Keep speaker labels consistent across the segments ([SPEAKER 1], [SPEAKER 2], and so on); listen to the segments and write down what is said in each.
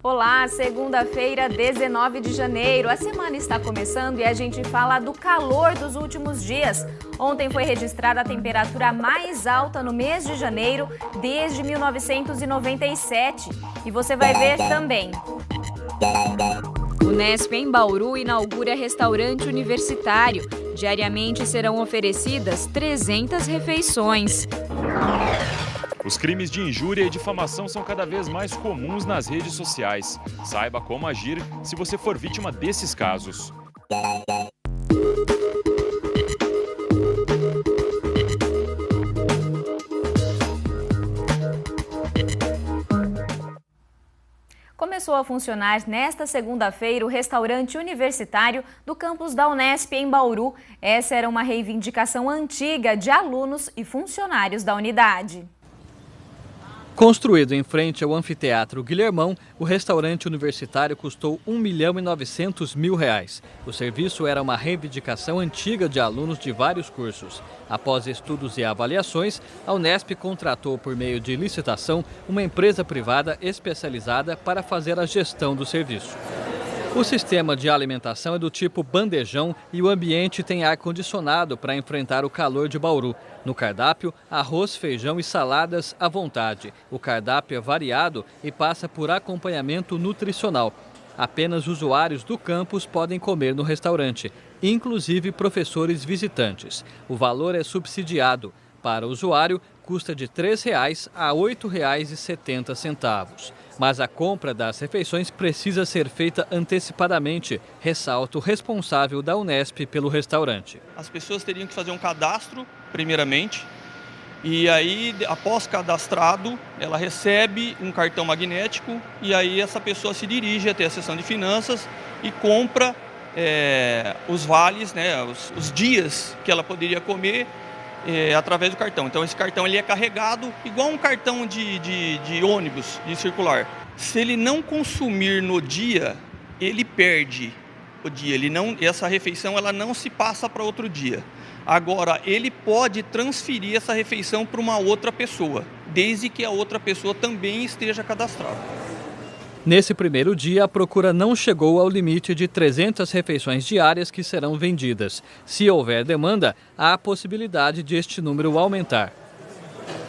[SPEAKER 1] Olá, segunda-feira, 19 de janeiro. A semana está começando e a gente fala do calor dos últimos dias. Ontem foi registrada a temperatura mais alta no mês de janeiro desde 1997. E você vai ver também. O Unesp em Bauru inaugura restaurante universitário. Diariamente serão oferecidas 300 refeições.
[SPEAKER 2] Os crimes de injúria e difamação são cada vez mais comuns nas redes sociais. Saiba como agir se você for vítima desses casos.
[SPEAKER 1] Começou a funcionar nesta segunda-feira o restaurante universitário do campus da Unesp em Bauru. Essa era uma reivindicação antiga de alunos e funcionários da unidade.
[SPEAKER 3] Construído em frente ao anfiteatro Guilhermão, o restaurante universitário custou R$ 1.900.000. O serviço era uma reivindicação antiga de alunos de vários cursos. Após estudos e avaliações, a Unesp contratou por meio de licitação uma empresa privada especializada para fazer a gestão do serviço. O sistema de alimentação é do tipo bandejão e o ambiente tem ar-condicionado para enfrentar o calor de Bauru. No cardápio, arroz, feijão e saladas à vontade. O cardápio é variado e passa por acompanhamento nutricional. Apenas usuários do campus podem comer no restaurante, inclusive professores visitantes. O valor é subsidiado. Para o usuário, custa de R$ 3,00 a R$ 8,70. Mas a compra das refeições precisa ser feita antecipadamente, ressalta o responsável da Unesp pelo restaurante.
[SPEAKER 4] As pessoas teriam que fazer um cadastro, primeiramente, e aí, após cadastrado, ela recebe um cartão magnético e aí essa pessoa se dirige até a seção de finanças e compra os vales, né, os dias que ela poderia comer através do cartão. Então esse cartão ele é carregado igual um cartão de ônibus, de circular. Se ele não consumir no dia, ele perde o dia. Essa refeição ela não se passa para outro dia. Agora, ele pode transferir essa refeição para uma outra pessoa, desde que a outra pessoa também esteja cadastrada.
[SPEAKER 3] Nesse primeiro dia, a procura não chegou ao limite de 300 refeições diárias que serão vendidas. Se houver demanda, há a possibilidade de este número aumentar.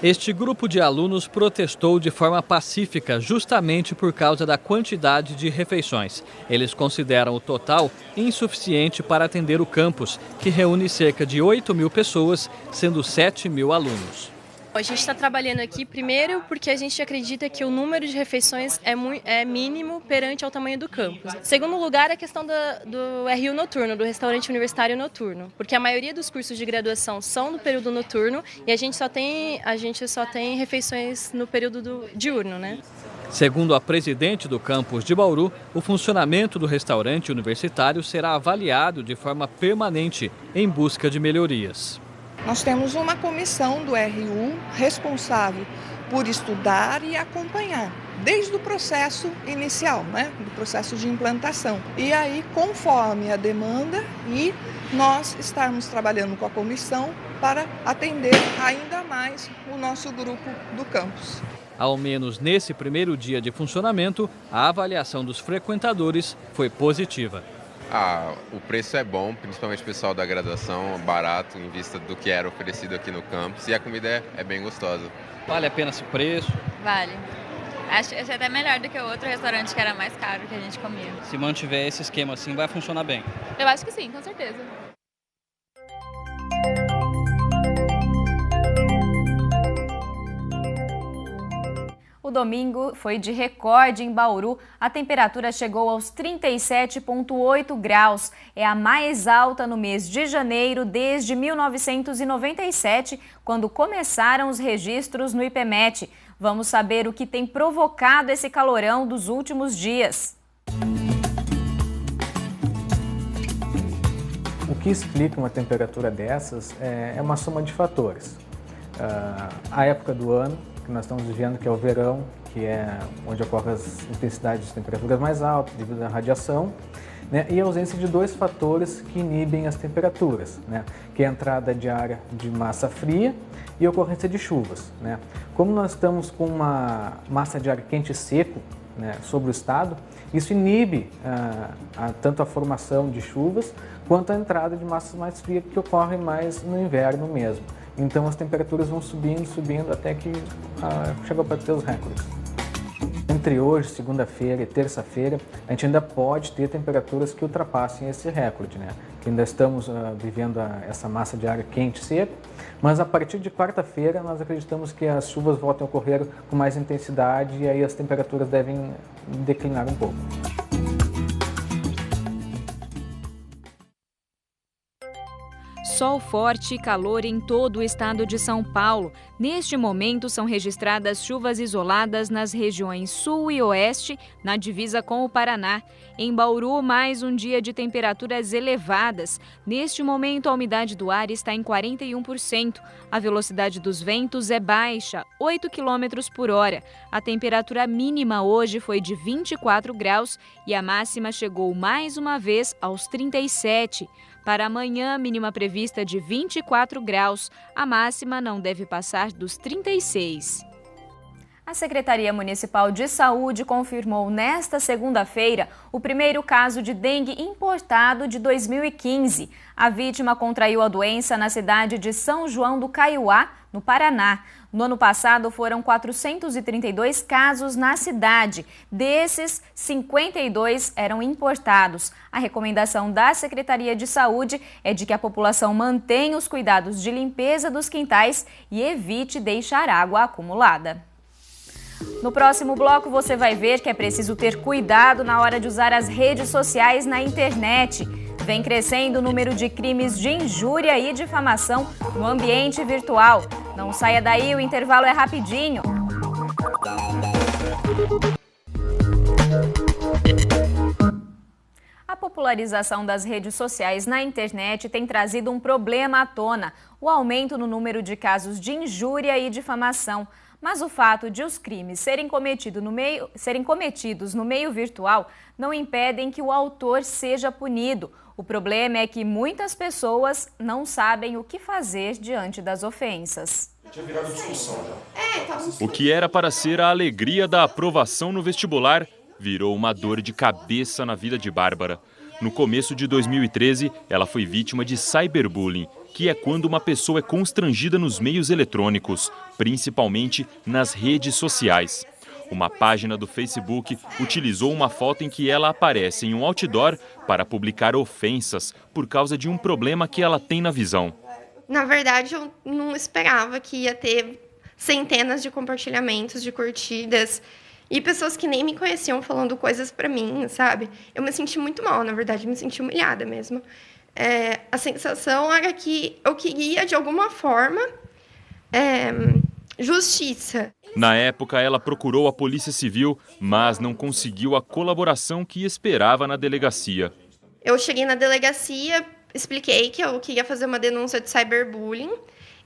[SPEAKER 3] Este grupo de alunos protestou de forma pacífica justamente por causa da quantidade de refeições. Eles consideram o total insuficiente para atender o campus, que reúne cerca de 8.000 pessoas, sendo 7.000 alunos.
[SPEAKER 5] A gente está trabalhando aqui, primeiro, porque a gente acredita que o número de refeições é mínimo perante ao tamanho do campus. Segundo lugar, a questão do RU noturno, do restaurante universitário noturno, porque a maioria dos cursos de graduação são no período noturno e a gente só tem refeições no período diurno, né?
[SPEAKER 3] Segundo a presidente do campus de Bauru, o funcionamento do restaurante universitário será avaliado de forma permanente em busca de melhorias.
[SPEAKER 6] Nós temos uma comissão do RU responsável por estudar e acompanhar, desde o processo inicial, né, do processo de implantação. E aí, conforme a demanda, e nós estarmos trabalhando com a comissão para atender ainda mais o nosso grupo do campus.
[SPEAKER 3] Ao menos nesse primeiro dia de funcionamento, a avaliação dos frequentadores foi positiva.
[SPEAKER 7] O preço é bom, principalmente o pessoal da graduação, barato em vista do que era oferecido aqui no campus, e a comida é bem gostosa.
[SPEAKER 3] Vale a pena esse preço?
[SPEAKER 8] Vale. Acho até melhor do que o outro restaurante que era mais caro que a gente comia.
[SPEAKER 3] Se mantiver esse esquema assim, vai funcionar bem?
[SPEAKER 8] Eu acho que sim, com certeza.
[SPEAKER 1] O domingo foi de recorde em Bauru. A temperatura chegou aos 37,8 graus. É a mais alta no mês de janeiro desde 1997, quando começaram os registros no IPMET. Vamos saber o que tem provocado esse calorão dos últimos dias.
[SPEAKER 9] O que explica uma temperatura dessas é uma soma de fatores. A época do ano que nós estamos vivendo, que é o verão, que é onde ocorrem as intensidades de temperaturas mais altas devido à radiação, né? E a ausência de dois fatores que inibem as temperaturas, né? Que é a entrada de ar de massa fria e a ocorrência de chuvas, né? Como nós estamos com uma massa de ar quente e seco, né, sobre o estado, isso inibe tanto a formação de chuvas quanto a entrada de massas mais frias, que ocorre mais no inverno mesmo. Então as temperaturas vão subindo até que chega a bater os recordes. Entre hoje, segunda-feira e terça-feira, a gente ainda pode ter temperaturas que ultrapassem esse recorde, né? Que ainda estamos vivendo essa massa de ar quente e seco, mas a partir de quarta-feira nós acreditamos que as chuvas voltem a ocorrer com mais intensidade e aí as temperaturas devem declinar um pouco.
[SPEAKER 1] Sol forte e calor em todo o estado de São Paulo. Neste momento, são registradas chuvas isoladas nas regiões sul e oeste, na divisa com o Paraná. Em Bauru, mais um dia de temperaturas elevadas. Neste momento, a umidade do ar está em 41%. A velocidade dos ventos é baixa, 8 km por hora. A temperatura mínima hoje foi de 24 graus e a máxima chegou mais uma vez aos 37. Para amanhã, a mínima prevista de 24 graus. A máxima não deve passar dos 36. A Secretaria Municipal de Saúde confirmou nesta segunda-feira o primeiro caso de dengue importado de 2015. A vítima contraiu a doença na cidade de São João do Caiuá, no Paraná. No ano passado, foram 432 casos na cidade. Desses, 52 eram importados. A recomendação da Secretaria de Saúde é de que a população mantenha os cuidados de limpeza dos quintais e evite deixar água acumulada. No próximo bloco, você vai ver que é preciso ter cuidado na hora de usar as redes sociais na internet. Vem crescendo o número de crimes de injúria e difamação no ambiente virtual. Não saia daí, o intervalo é rapidinho. A popularização das redes sociais na internet tem trazido um problema à tona: o aumento no número de casos de injúria e difamação. Mas o fato de os crimes serem cometidos no meio virtual não impedem que o autor seja punido. O problema é que muitas pessoas não sabem o que fazer diante das ofensas.
[SPEAKER 2] O que era para ser a alegria da aprovação no vestibular virou uma dor de cabeça na vida de Bárbara. No começo de 2013, ela foi vítima de cyberbullying, que é quando uma pessoa é constrangida nos meios eletrônicos, principalmente nas redes sociais. Uma página do Facebook utilizou uma foto em que ela aparece em um outdoor para publicar ofensas por causa de um problema que ela tem na visão.
[SPEAKER 10] Na verdade, eu não esperava que ia ter centenas de compartilhamentos, de curtidas e pessoas que nem me conheciam falando coisas pra mim, sabe? Eu me senti muito mal, na verdade, me senti humilhada mesmo. A sensação era que eu queria, de alguma forma, justiça.
[SPEAKER 2] Na época, ela procurou a Polícia Civil, mas não conseguiu a colaboração que esperava na delegacia.
[SPEAKER 10] Eu cheguei na delegacia, expliquei que eu queria fazer uma denúncia de cyberbullying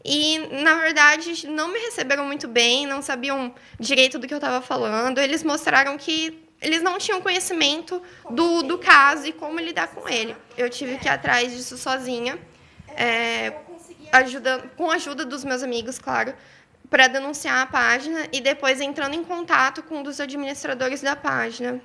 [SPEAKER 10] e, na verdade, não me receberam muito bem, não sabiam direito do que eu estava falando. Eles mostraram que eles não tinham conhecimento do caso e como lidar com ele. Eu tive que ir atrás disso sozinha, com a ajuda dos meus amigos, claro, para denunciar a página e depois entrando em contato com um dos administradores da página.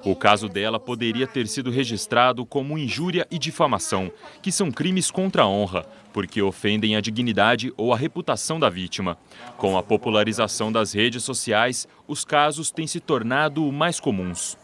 [SPEAKER 2] O caso dela poderia ter sido registrado como injúria e difamação, que são crimes contra a honra, porque ofendem a dignidade ou a reputação da vítima. Com a popularização das redes sociais, os casos têm se tornado mais comuns.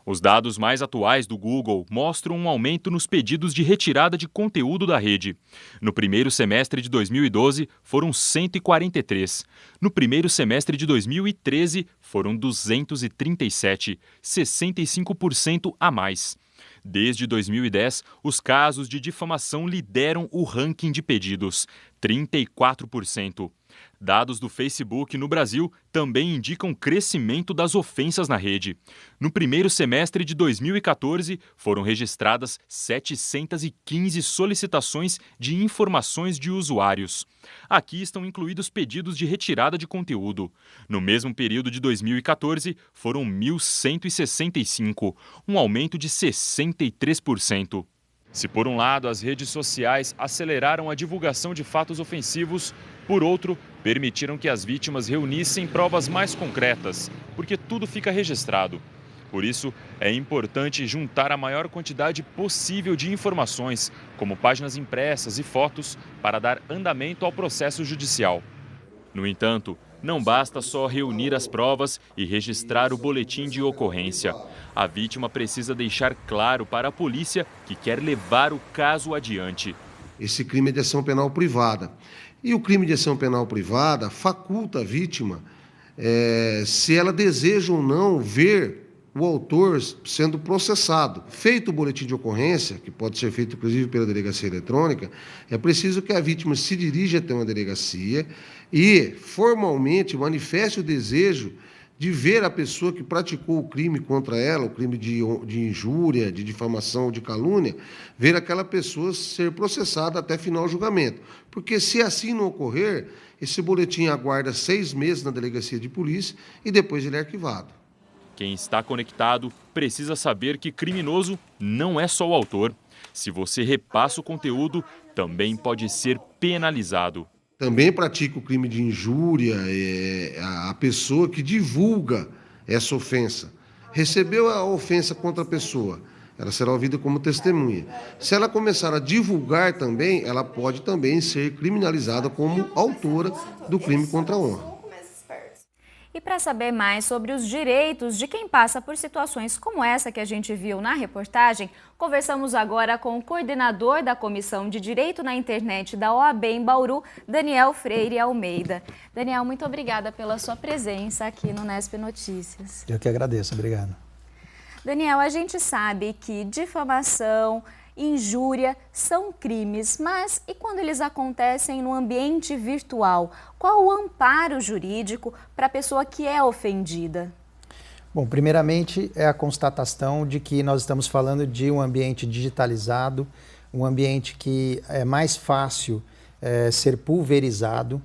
[SPEAKER 2] Os dados mais atuais do Google mostram um aumento nos pedidos de retirada de conteúdo da rede. No primeiro semestre de 2012, foram 143. No primeiro semestre de 2013, foram 237, 65% a mais. Desde 2010, os casos de difamação lideram o ranking de pedidos, 34%. Dados do Facebook no Brasil também indicam crescimento das ofensas na rede. No primeiro semestre de 2014, foram registradas 715 solicitações de informações de usuários. Aqui estão incluídos pedidos de retirada de conteúdo. No mesmo período de 2014, foram 1.165, um aumento de 63%. Se por um lado as redes sociais aceleraram a divulgação de fatos ofensivos, por outro, permitiram que as vítimas reunissem provas mais concretas, porque tudo fica registrado. Por isso, é importante juntar a maior quantidade possível de informações, como páginas impressas e fotos, para dar andamento ao processo judicial. No entanto, não basta só reunir as provas e registrar o boletim de ocorrência. A vítima precisa deixar claro para a polícia que quer levar o caso adiante.
[SPEAKER 11] Esse crime é de ação penal privada. E o crime de ação penal privada faculta a vítima, se ela deseja ou não ver o autor sendo processado. Feito o boletim de ocorrência, que pode ser feito inclusive pela delegacia eletrônica, é preciso que a vítima se dirija até uma delegacia e formalmente manifeste o desejo de ver a pessoa que praticou o crime contra ela, o crime de injúria, de difamação, de calúnia, ver aquela pessoa ser processada até final do julgamento. Porque se assim não ocorrer, esse boletim aguarda 6 meses na delegacia de polícia e depois ele é arquivado.
[SPEAKER 2] Quem está conectado precisa saber que criminoso não é só o autor. Se você repassa o conteúdo, também pode ser penalizado.
[SPEAKER 11] Também pratica o crime de injúria, a pessoa que divulga essa ofensa. Recebeu a ofensa contra a pessoa, ela será ouvida como testemunha. Se ela começar a divulgar também, ela pode também ser criminalizada como autora do crime contra a honra.
[SPEAKER 1] E para saber mais sobre os direitos de quem passa por situações como essa que a gente viu na reportagem, conversamos agora com o coordenador da Comissão de Direito na Internet da OAB em Bauru, Daniel Freire Almeida. Daniel, muito obrigada pela sua presença aqui no Nesp Notícias.
[SPEAKER 12] Eu que agradeço, obrigado.
[SPEAKER 1] Daniel, a gente sabe que difamação, injúria são crimes, mas e quando eles acontecem no ambiente virtual? Qual o amparo jurídico para a pessoa que é ofendida?
[SPEAKER 12] Bom, primeiramente é a constatação de que nós estamos falando de um ambiente digitalizado, um ambiente que é mais fácil ser pulverizado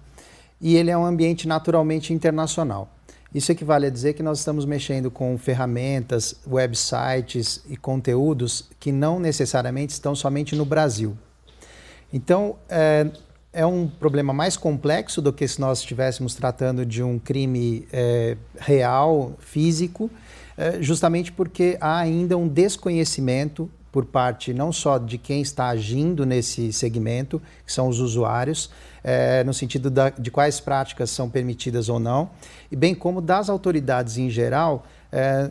[SPEAKER 12] e ele é um ambiente naturalmente internacional. Isso equivale a dizer que nós estamos mexendo com ferramentas, websites e conteúdos que não necessariamente estão somente no Brasil. Então, é um problema mais complexo do que se nós estivéssemos tratando de um crime real, físico, justamente porque há ainda um desconhecimento por parte não só de quem está agindo nesse segmento, que são os usuários, no sentido de quais práticas são permitidas ou não, e bem como das autoridades em geral,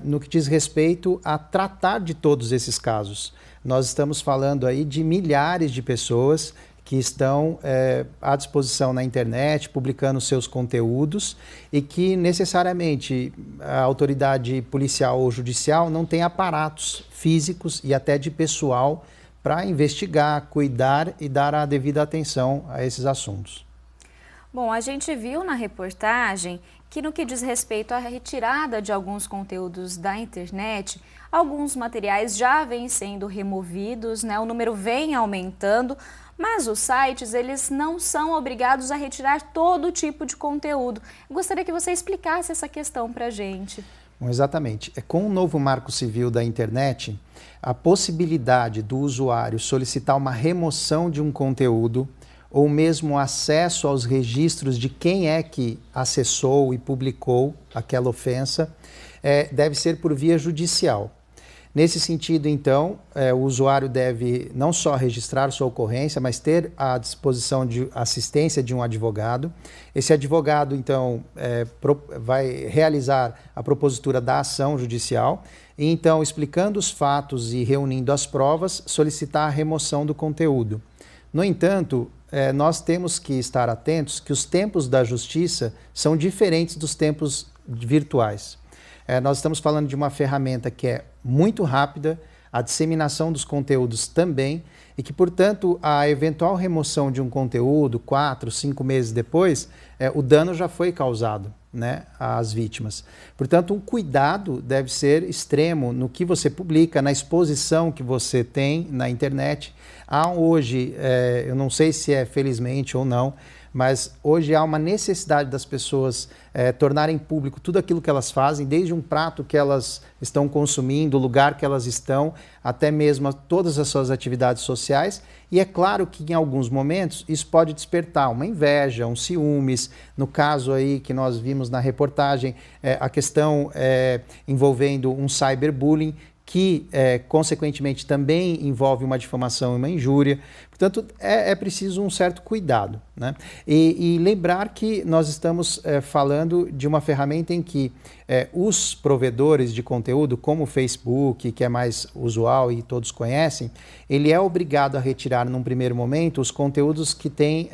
[SPEAKER 12] no que diz respeito a tratar de todos esses casos. Nós estamos falando aí de milhares de pessoas que estão à disposição na internet, publicando seus conteúdos e que necessariamente a autoridade policial ou judicial não tem aparatos físicos e até de pessoal para investigar, cuidar e dar a devida atenção a esses assuntos.
[SPEAKER 1] Bom, a gente viu na reportagem que no que diz respeito à retirada de alguns conteúdos da internet, alguns materiais já vêm sendo removidos, né? O número vem aumentando, mas os sites, eles não são obrigados a retirar todo tipo de conteúdo. Eu gostaria que você explicasse essa questão para a gente.
[SPEAKER 12] Bom, exatamente. Com o novo Marco Civil da internet, a possibilidade do usuário solicitar uma remoção de um conteúdo ou mesmo acesso aos registros de quem é que acessou e publicou aquela ofensa, deve ser por via judicial. Nesse sentido, então, o usuário deve não só registrar sua ocorrência, mas ter à disposição de assistência de um advogado. Esse advogado, então, vai realizar a propositura da ação judicial e, então, explicando os fatos e reunindo as provas, solicitar a remoção do conteúdo. No entanto, nós temos que estar atentos que os tempos da justiça são diferentes dos tempos virtuais. Nós estamos falando de uma ferramenta que é muito rápida, a disseminação dos conteúdos também, e que, portanto, a eventual remoção de um conteúdo 4, 5 meses depois, o dano já foi causado, né, às vítimas. Portanto, um cuidado deve ser extremo no que você publica, na exposição que você tem na internet. Há hoje, eu não sei se é felizmente ou não, mas hoje há uma necessidade das pessoas tornarem público tudo aquilo que elas fazem, desde um prato que elas estão consumindo, o lugar que elas estão, até mesmo todas as suas atividades sociais. E é claro que em alguns momentos isso pode despertar uma inveja, um ciúmes. No caso aí que nós vimos na reportagem, a questão envolvendo um cyberbullying, que, consequentemente, também envolve uma difamação e uma injúria. Portanto, é preciso um certo cuidado, né? E lembrar que nós estamos falando de uma ferramenta em que os provedores de conteúdo, como o Facebook, que é mais usual e todos conhecem, ele é obrigado a retirar, num primeiro momento, os conteúdos que têm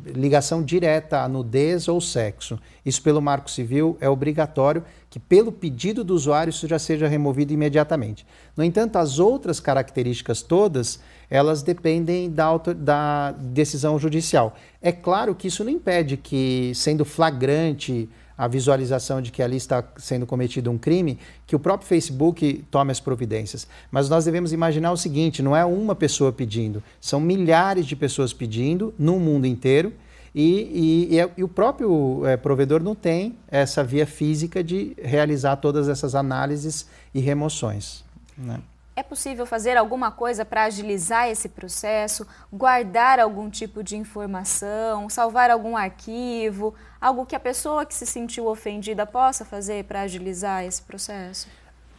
[SPEAKER 12] ligação direta à nudez ou sexo. Isso, pelo Marco Civil, é obrigatório que, pelo pedido do usuário, isso já seja removido imediatamente. No entanto, as outras características todas, elas dependem da decisão judicial. É claro que isso não impede que, sendo flagrante a visualização de que ali está sendo cometido um crime, que o próprio Facebook tome as providências. Mas nós devemos imaginar o seguinte, não é uma pessoa pedindo, são milhares de pessoas pedindo no mundo inteiro, e o próprio provedor não tem essa via física de realizar todas essas análises e remoções, né?
[SPEAKER 1] É possível fazer alguma coisa para agilizar esse processo, guardar algum tipo de informação, salvar algum arquivo, algo que a pessoa que se sentiu ofendida possa fazer para agilizar esse processo?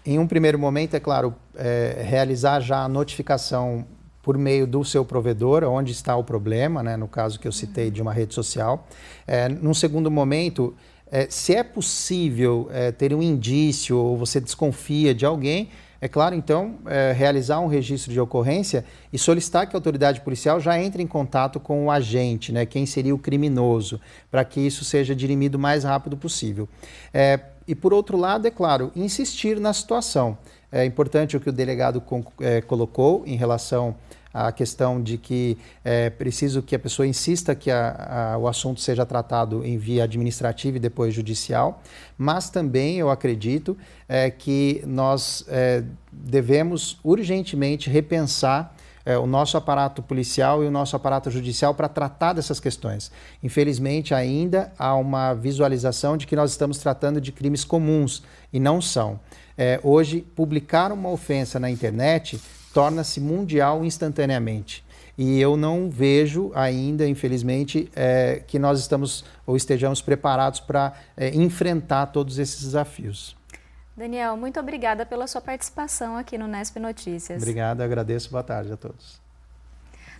[SPEAKER 12] Em um primeiro momento, é claro, realizar já a notificação por meio do seu provedor, onde está o problema, né, no caso que eu citei de uma rede social. Num segundo momento, se é possível ter um indício ou você desconfia de alguém, é claro, então, realizar um registro de ocorrência e solicitar que a autoridade policial já entre em contato com o agente, né, quem seria o criminoso, para que isso seja dirimido o mais rápido possível. E, por outro lado, é claro, insistir na situação. É importante o que o delegado colocou em relação à questão de que é preciso que a pessoa insista que o assunto seja tratado em via administrativa e depois judicial, mas também eu acredito que nós devemos urgentemente repensar o nosso aparato policial e o nosso aparato judicial para tratar dessas questões. Infelizmente, ainda há uma visualização de que nós estamos tratando de crimes comuns, e não são. Hoje, publicar uma ofensa na internet torna-se mundial instantaneamente. E eu não vejo ainda, infelizmente, que nós estejamos preparados para enfrentar todos esses desafios.
[SPEAKER 1] Daniel, muito obrigada pela sua participação aqui no Nesp Notícias.
[SPEAKER 12] Obrigado, agradeço. Boa tarde a todos.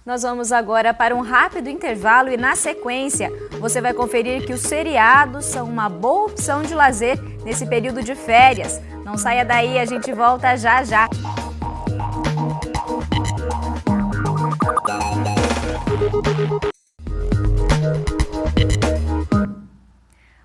[SPEAKER 1] Nós vamos agora para um rápido intervalo e, na sequência, você vai conferir que os seriados são uma boa opção de lazer nesse período de férias. Não saia daí, a gente volta já já.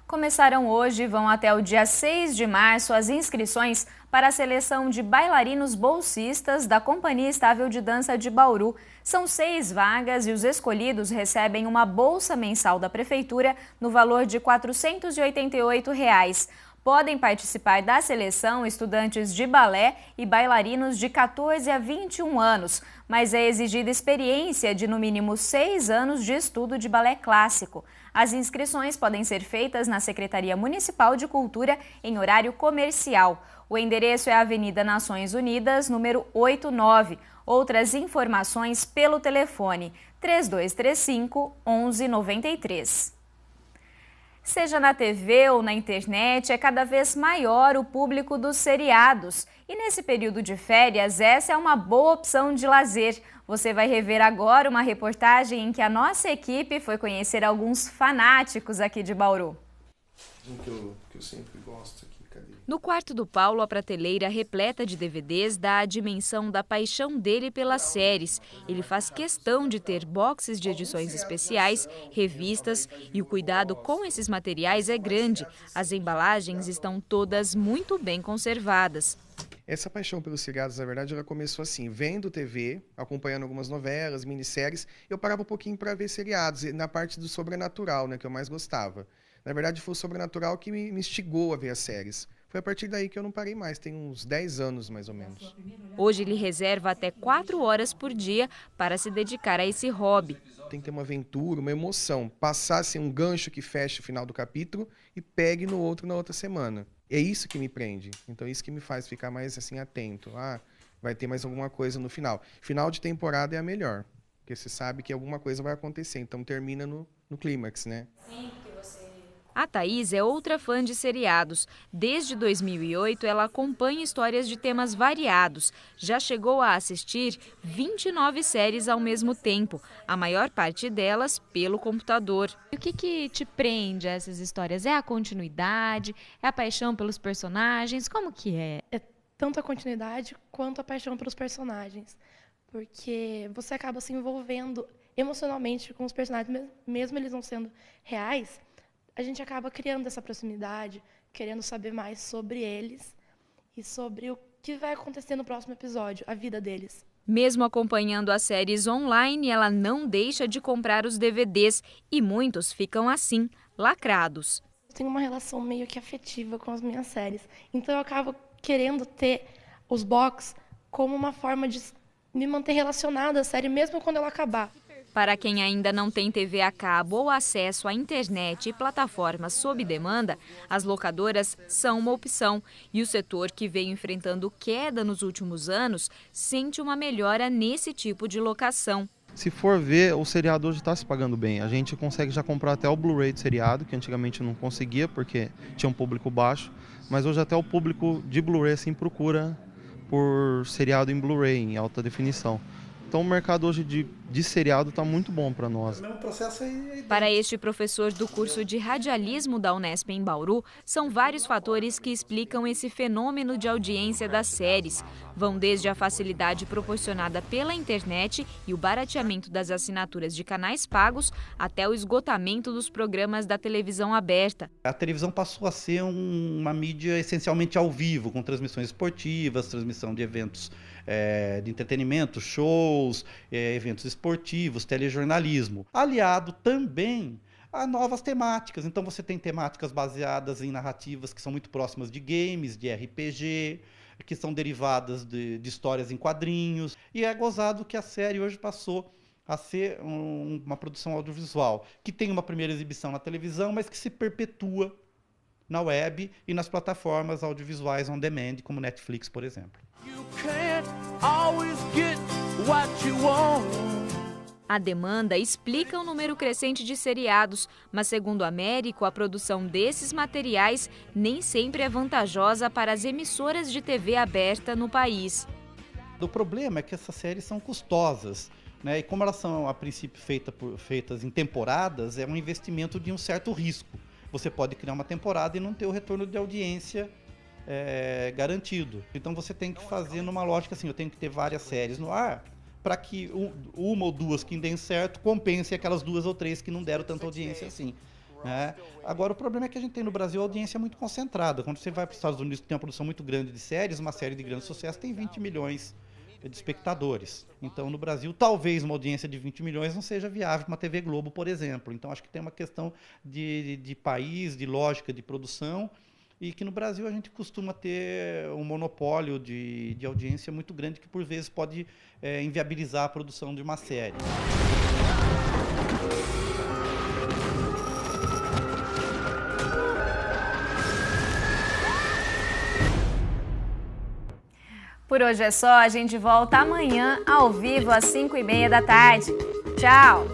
[SPEAKER 1] Começaram hoje e vão até o dia 6 de março as inscrições para a seleção de bailarinos bolsistas da Companhia Estável de Dança de Bauru. São 6 vagas e os escolhidos recebem uma bolsa mensal da Prefeitura no valor de R$ 488. Podem participar da seleção estudantes de balé e bailarinos de 14 a 21 anos, mas é exigida experiência de no mínimo 6 anos de estudo de balé clássico. As inscrições podem ser feitas na Secretaria Municipal de Cultura em horário comercial. O endereço é a Avenida Nações Unidas, número 89. Outras informações pelo telefone 3235-1193. Seja na TV ou na internet, é cada vez maior o público dos seriados. E nesse período de férias, essa é uma boa opção de lazer. Você vai rever agora uma reportagem em que a nossa equipe foi conhecer alguns fanáticos aqui de Bauru.
[SPEAKER 13] Que eu sempre gosto aqui.
[SPEAKER 1] No quarto do Paulo, a prateleira repleta de DVDs dá a dimensão da paixão dele pelas séries. Ele faz questão de ter boxes de edições especiais, revistas, e o cuidado com esses materiais é grande. As embalagens estão todas muito bem conservadas.
[SPEAKER 13] Essa paixão pelos seriados, na verdade, ela começou assim, vendo TV, acompanhando algumas novelas, minisséries, eu parava um pouquinho para ver seriados, na parte do sobrenatural, né, que eu mais gostava. Na verdade, foi o sobrenatural que me instigou a ver as séries. Foi a partir daí que eu não parei mais, tem uns 10 anos mais ou menos.
[SPEAKER 1] Hoje ele reserva até 4 horas por dia para se dedicar a esse hobby.
[SPEAKER 13] Tem que ter uma aventura, uma emoção. Passar assim, um gancho que feche o final do capítulo e pegue no outro na outra semana. É isso que me prende. Então é isso que me faz ficar mais assim atento. Vai ter mais alguma coisa no final. Final de temporada é a melhor. Porque você sabe que alguma coisa vai acontecer. Então termina no clímax, né?
[SPEAKER 1] A Thaís é outra fã de seriados. Desde 2008, ela acompanha histórias de temas variados. Já chegou a assistir 29 séries ao mesmo tempo, a maior parte delas pelo computador. E o que te prende a essas histórias? É a continuidade? É a paixão pelos personagens? Como que é?
[SPEAKER 14] É tanto a continuidade quanto a paixão pelos personagens. Porque você acaba se envolvendo emocionalmente com os personagens, mesmo eles não sendo reais. A gente acaba criando essa proximidade, querendo saber mais sobre eles e sobre o que vai acontecer no próximo episódio, a vida deles.
[SPEAKER 1] Mesmo acompanhando as séries online, ela não deixa de comprar os DVDs e muitos ficam assim, lacrados.
[SPEAKER 14] Eu tenho uma relação meio que afetiva com as minhas séries, então eu acabo querendo ter os box como uma forma de me manter relacionada à série, mesmo quando ela acabar.
[SPEAKER 1] Para quem ainda não tem TV a cabo ou acesso à internet e plataformas sob demanda, as locadoras são uma opção. E o setor, que veio enfrentando queda nos últimos anos, sente uma melhora nesse tipo de locação.
[SPEAKER 15] Se for ver, o seriado hoje está se pagando bem. A gente consegue já comprar até o Blu-ray de seriado, que antigamente não conseguia porque tinha um público baixo. Mas hoje até o público de Blu-ray assim, procura por seriado em Blu-ray, em alta definição. Então o mercado hoje de seriado está muito bom para nós.
[SPEAKER 1] Para este professor do curso de radialismo da Unesp em Bauru, são vários fatores que explicam esse fenômeno de audiência das séries. Vão desde a facilidade proporcionada pela internet e o barateamento das assinaturas de canais pagos até o esgotamento dos programas da televisão aberta.
[SPEAKER 16] A televisão passou a ser uma mídia essencialmente ao vivo, com transmissões esportivas, transmissão de eventos de entretenimento, shows, eventos esportivos, telejornalismo, aliado também a novas temáticas. Então você tem temáticas baseadas em narrativas que são muito próximas de games, de RPG, que são derivadas de histórias em quadrinhos, e é gozado que a série hoje passou a ser uma produção audiovisual, que tem uma primeira exibição na televisão, mas que se perpetua na web e nas plataformas audiovisuais on demand, como Netflix, por exemplo.
[SPEAKER 1] A demanda explica o número crescente de seriados, mas segundo a Américo, a produção desses materiais nem sempre é vantajosa para as emissoras de TV aberta no país.
[SPEAKER 16] O problema é que essas séries são custosas, né? E como elas são, a princípio, feitas em temporadas, é um investimento de um certo risco. Você pode criar uma temporada e não ter o retorno de audiência garantido. Então você tem que fazer numa lógica assim, eu tenho que ter várias séries no ar para que uma ou duas que deem certo compensem aquelas 2 ou 3 que não deram tanta audiência assim. Né? Agora, o problema é que a gente tem no Brasil a audiência muito concentrada. Quando você vai para os Estados Unidos, que tem uma produção muito grande de séries, uma série de grande sucesso tem 20 milhões de espectadores. Então, no Brasil, talvez uma audiência de 20 milhões não seja viável para uma TV Globo, por exemplo. Então, acho que tem uma questão de país, de lógica de produção, e que no Brasil a gente costuma ter um monopólio de audiência muito grande que, por vezes, pode inviabilizar a produção de uma série.
[SPEAKER 1] Por hoje é só, a gente volta amanhã ao vivo às 5h30 da tarde. Tchau!